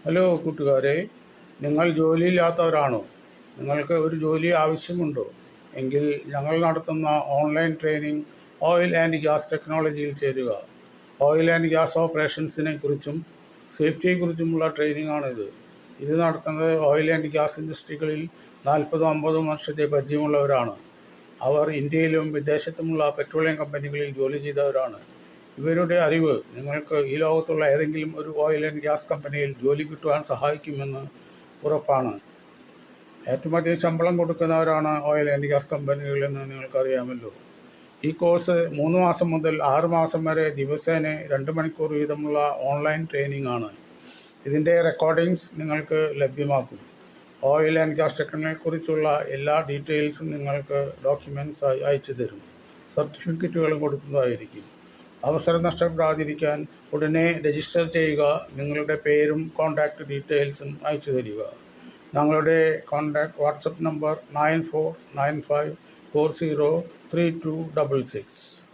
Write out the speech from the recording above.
Hello കൂട്ടുകാരെ, നിങ്ങൾ ജോലിയില്ലാത്തവരാണോ? നിങ്ങൾക്ക് ഒരു ജോലി ആവശ്യമുണ്ടോ? എങ്കിൽ ഞങ്ങൾ നടത്തുന്ന online training oil and gas ടെക്നോളജിയിൽ ചേരുക. ഓയിൽ ആൻഡ് ഗ്യാസ് ഓപ്പറേഷൻസിനെ കുറിച്ചും സേഫ്റ്റിയെക്കുറിച്ചുമുള്ള ട്രെയിനിങ് ആണിത്. ഇത് നടത്തുന്നത് ഓയിൽ ആൻഡ് ഗ്യാസ് ഇൻഡസ്ട്രികളിൽ 40-50 വർഷത്തെ പരിചയമുള്ളവരാണ്. അവർ ഇന്ത്യയിലും വിദേശത്തുമുള്ള പെട്രോളിയം കമ്പനികളിൽ ജോലി ചെയ്തവരാണ്. ഇവരുടെ അറിവ് നിങ്ങൾക്ക് ഈ ലോകത്തുള്ള ഏതെങ്കിലും ഒരു ഓയിൽ ആൻഡ് ഗ്യാസ് കമ്പനിയിൽ ജോലി കിട്ടുവാൻ സഹായിക്കുമെന്ന് ഉറപ്പാണ്. ഏറ്റവും അധികം ശമ്പളം കൊടുക്കുന്നവരാണ് ഓയിൽ ആൻഡ് ഗ്യാസ് കമ്പനികളെന്ന് നിങ്ങൾക്കറിയാമല്ലോ. ഈ കോഴ്സ് 3 മാസം മുതൽ 6 മാസം വരെ ദിവസേന 2 മണിക്കൂർ വീതമുള്ള ഓൺലൈൻ ട്രെയിനിങ് ആണ്. ഇതിൻ്റെ റെക്കോർഡിങ്സ് നിങ്ങൾക്ക് ലഭ്യമാക്കും. ഓയിൽ ആൻഡ് ഗ്യാസ് ടെക്നോളജിയെക്കുറിച്ചുള്ള എല്ലാ ഡീറ്റെയിൽസും നിങ്ങൾക്ക് ഡോക്യുമെൻറ്റ്സായി അയച്ചു തരും. സർട്ടിഫിക്കറ്റുകളും കൊടുക്കുന്നതായിരിക്കും. അവസരം നഷ്ടപ്പെടാതിരിക്കാൻ ഉടനെ രജിസ്റ്റർ ചെയ്യുക. നിങ്ങളുടെ പേരും കോൺടാക്റ്റ് ഡീറ്റെയിൽസും അയച്ചു തരിക. ഞങ്ങളുടെ കോൺടാക്റ്റ് വാട്സപ്പ് നമ്പർ 9495403266.